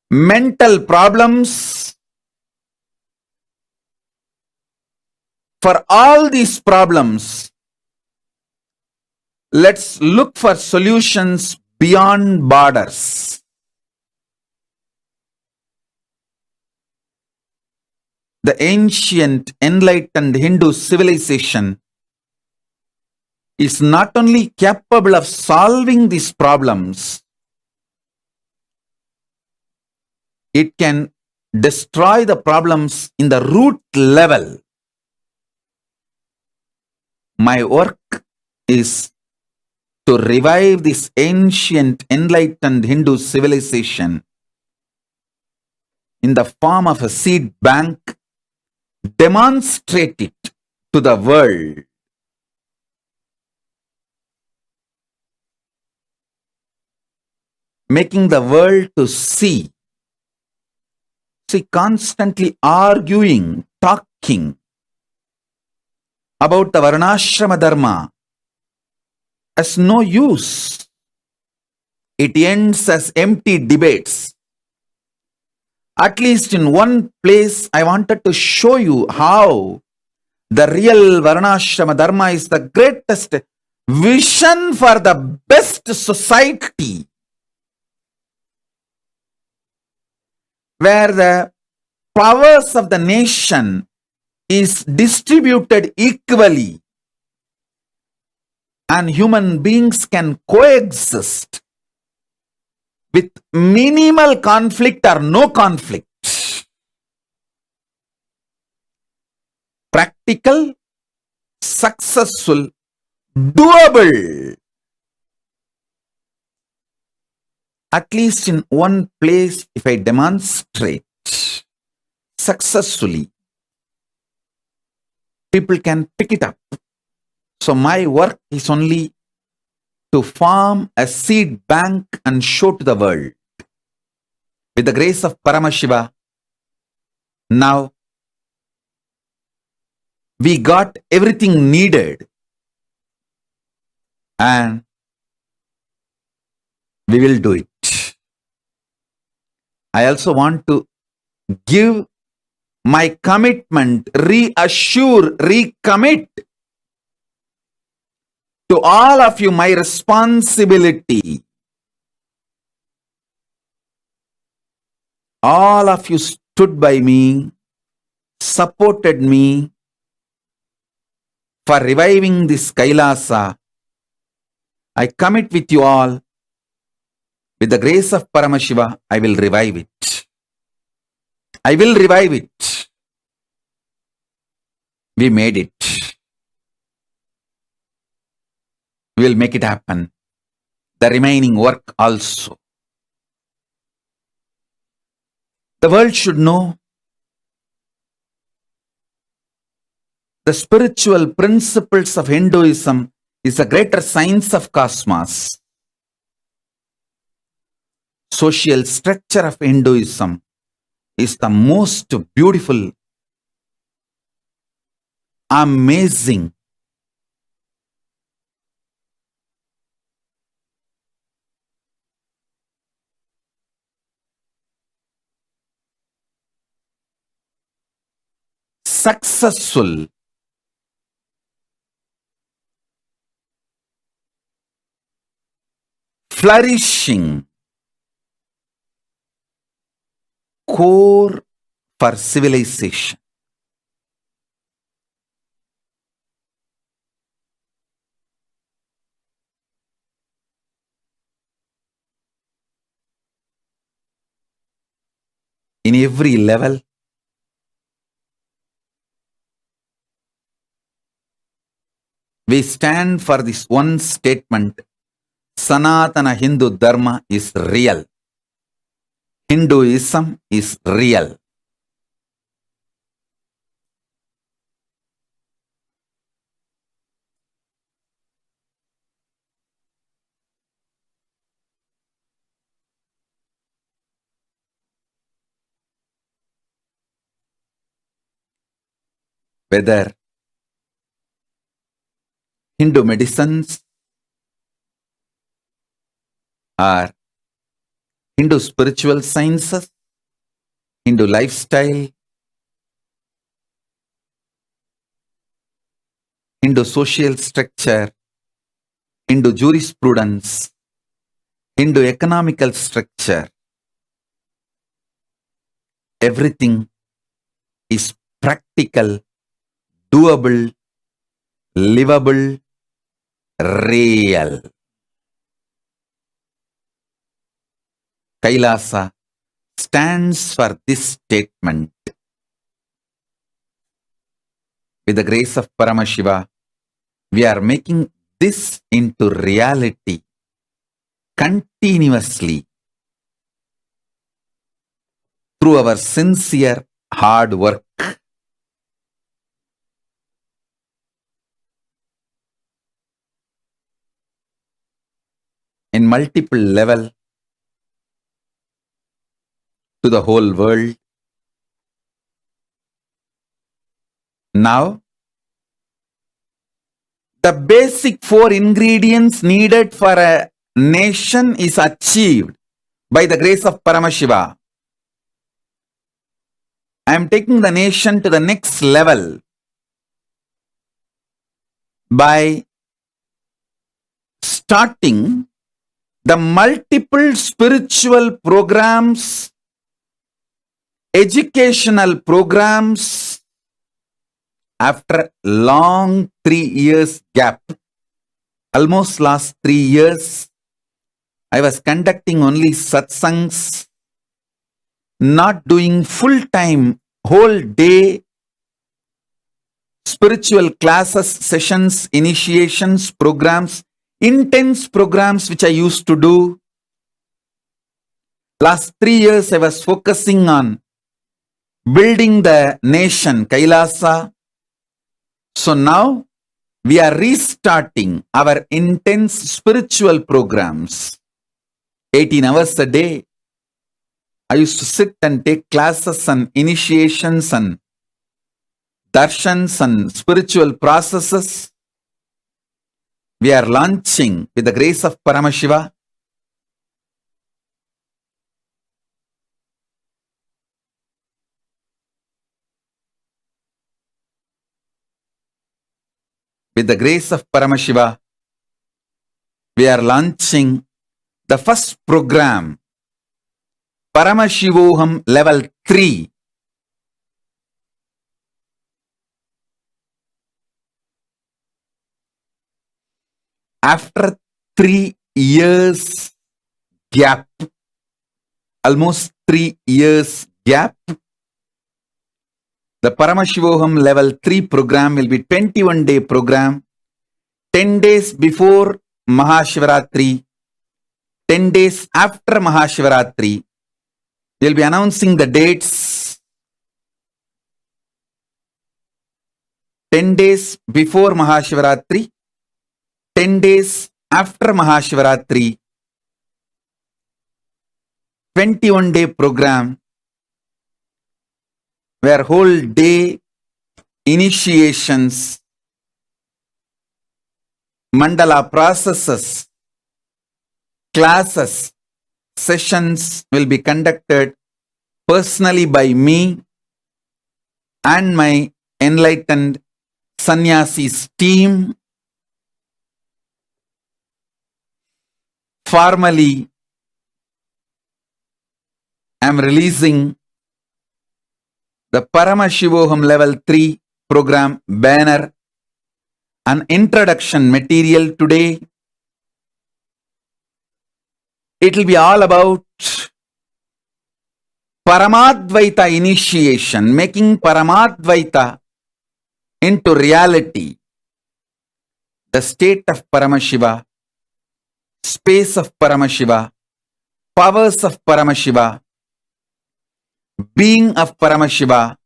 mental problems, for all these problems, let's look for solutions beyond borders. The ancient enlightened Hindu civilization is not only capable of solving these problems, it can destroy the problems in the root level. My work is to revive this ancient enlightened Hindu civilization in the form of a seed bank, demonstrate it to the world. Making the world to see. See, constantly arguing, talking about the Varnashrama Dharma has no use. It ends as empty debates. At least in one place, I wanted to show you how the real Varnashrama Dharma is the greatest vision for the best society, where the powers of the nation is distributed equally and human beings can coexist with minimal conflict or no conflict. Practical, successful, doable. At least in one place, if I demonstrate successfully, people can pick it up. So my work is only to form a seed bank and show to the world. With the grace of Paramashiva, now we got everything needed and we will do it. I also want to give my commitment, reassure, recommit to all of you my responsibility. All of you stood by me, supported me for reviving this Kailasa. I commit with you all. With the grace of Paramashiva, I will revive it. I will revive it. We made it. we will make it happen. The remaining work also. The world should know the spiritual principles of Hinduism is a greater science of cosmos. Social structure of Hinduism is the most beautiful, amazing. Successful. Flourishing. Core for civilization. In every level, we stand for this one statement: Sanatana Hindu Dharma is real. Hinduism is real. Whether Hindu medicines or Hindu spiritual sciences, Hindu lifestyle, Hindu social structure, Hindu jurisprudence, Hindu economical structure, everything is practical, doable, livable, real. Kailasa stands for this statement. With the grace of Paramashiva, we are making this into reality continuously through our sincere hard work. In multiple level to the whole world. Now, the basic 4 ingredients needed for a nation is achieved by the grace of Paramashiva. I am taking the nation to the next level by starting the multiple spiritual programs, educational programs after long 3 years gap. Almost last 3 years, I was conducting only satsangs, not doing full-time, whole day spiritual classes, sessions, initiations, programs, intense programs which I used to do. Last 3 years I was focusing on building the nation, Kailasa. So now we are restarting our intense spiritual programs. 18 hours a day. I used to sit and take classes and initiations and darshans and spiritual processes. We are launching with the grace of Paramashiva. With the grace of Paramashiva, we are launching the first program, Paramashivoham level 3. After 3 years gap, almost 3 years gap, the Paramashivoham level 3 program will be 21-day program. 10 days before Mahashivaratri, 10 days after Mahashivaratri, we'll be announcing the dates. 10 days before Mahashivaratri, 10 days after Mahashivaratri, 21-day program where whole day initiations, mandala processes, classes, sessions will be conducted personally by me and my enlightened sannyasis team. Formally, I am releasing the Paramashivoham Level 3 program banner, an introduction material today. It will be all about Paramadvaita initiation, making Paramadvaita into reality, the state of Paramashiva, space of Paramashiva, powers of Paramashiva, being of Paramashiva,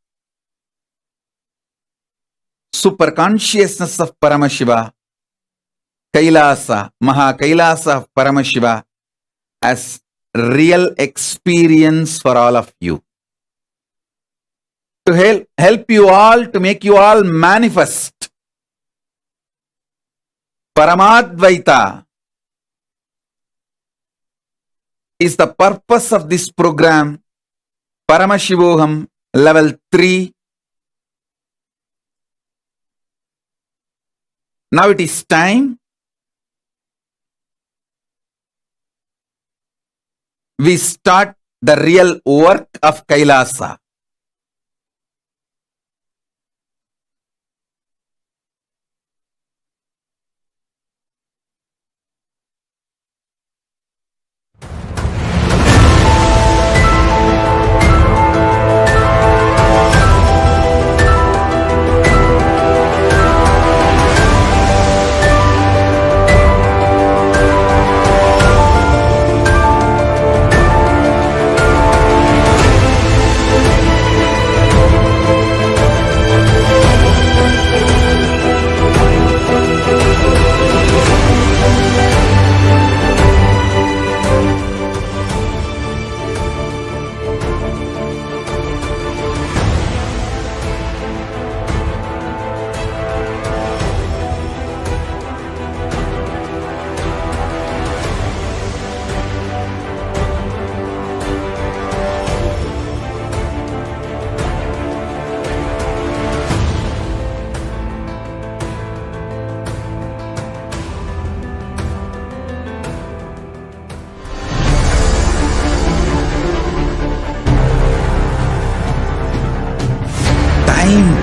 super consciousness of Paramashiva, Kailasa, Maha Kailasa of Paramashiva as real experience for all of you. To help you all, to make you all manifest Paramadvaita is the purpose of this program, Paramashivoham Level 3. Now it is time we start the real work of Kailasa.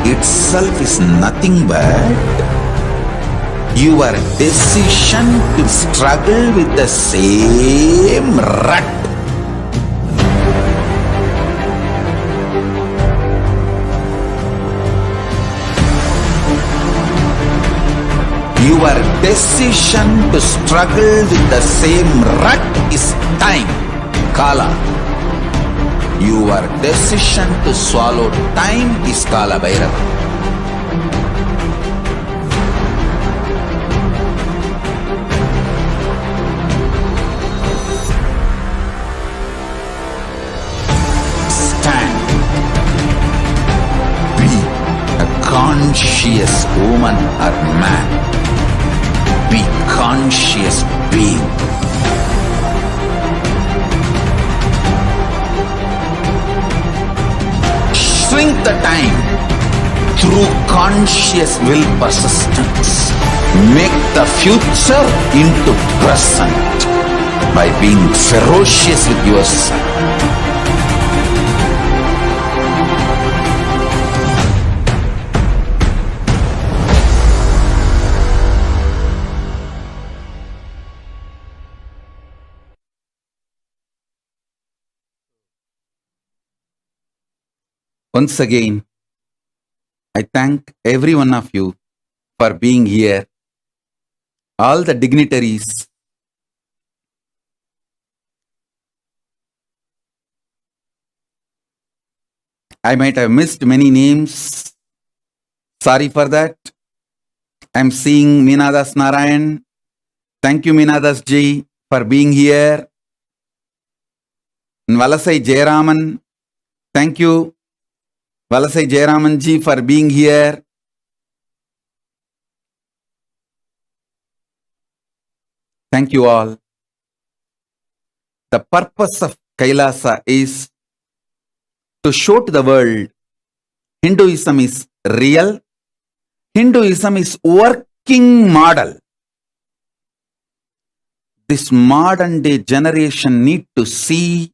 Itself is nothing but your decision to struggle with the same rut. Your decision to struggle with the same rut is time, Kala. Your decision to swallow time is Kala Bhairava. Stand. Be a conscious woman or man. Be conscious being. Shrink the time through conscious will persistence. Make the future into present by being ferocious with yourself. Once again, I thank every one of you for being here all the dignitaries. I might have missed many names. Sorry for that. I'm seeing Meenadas Narayan. Thank you, Meenadas ji, for being here. Valasai Jayaraman. Thank you, Valasai Jayaraman ji, for being here. Thank you all. The purpose of Kailasa is to show to the world Hinduism is real. Hinduism is working model. This modern day generation need to see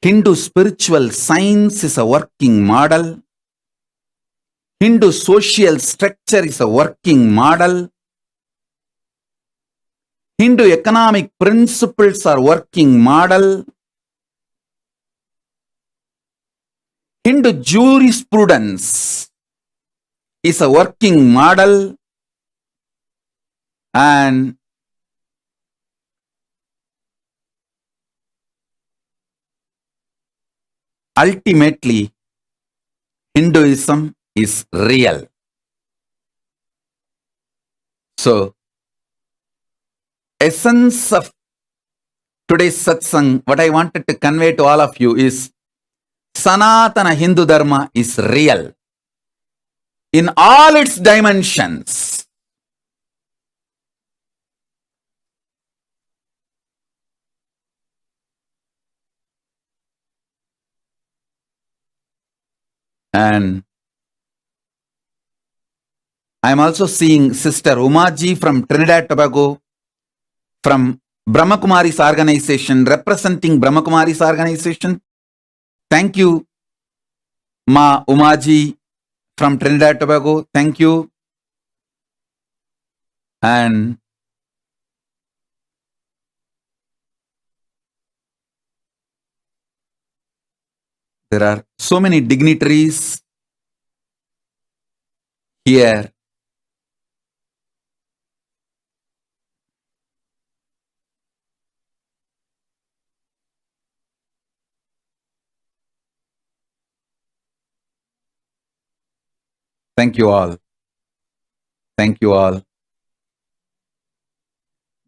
Hindu spiritual science is a working model. Hindu social structure is a working model. Hindu economic principles are working model. Hindu jurisprudence is a working model. And ultimately, Hinduism is real. So, essence of today's satsang, what I wanted to convey to all of you is Sanatana Hindu Dharma is real in all its dimensions. And I'm also seeing Sister Umaji from Trinidad Tobago, from Brahmakumari's organization, representing Brahmakumari's organization. Thank you, Ma Umaji from Trinidad Tobago. Thank you. And there are so many dignitaries here. Thank you all. Thank you all.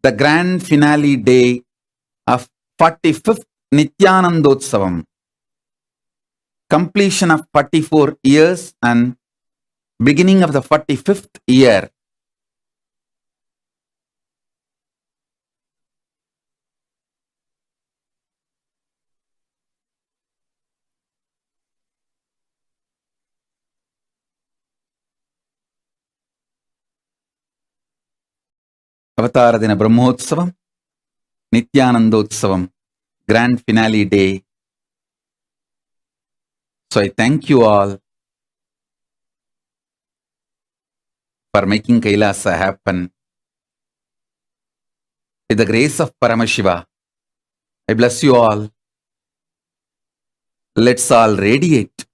The grand finale day of 45th Nithyanandotsavam, completion of 44 years and beginning of the 45th year. Avataradina Brahmotsavam, Nithyanandotsavam, grand finale day. So I thank you all for making Kailasa happen. With the grace of Paramashiva, I bless you all. Let's all radiate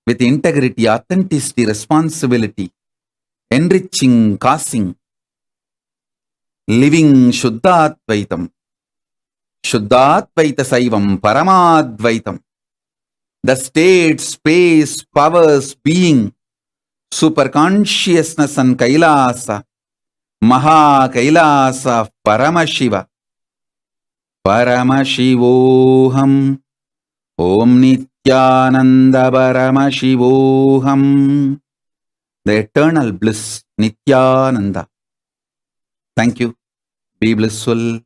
with integrity, authenticity, responsibility, enriching, causing, living Shuddhadvaitam, Shuddhadvaita Saivam, Paramadvaitam, the state, space, powers, being, super consciousness and Kailasa, Maha Kailasa, Paramashiva, Paramashivoham, Om Nithyananda Paramashivoham, the eternal bliss, Nithyananda. Thank you. Be blissful.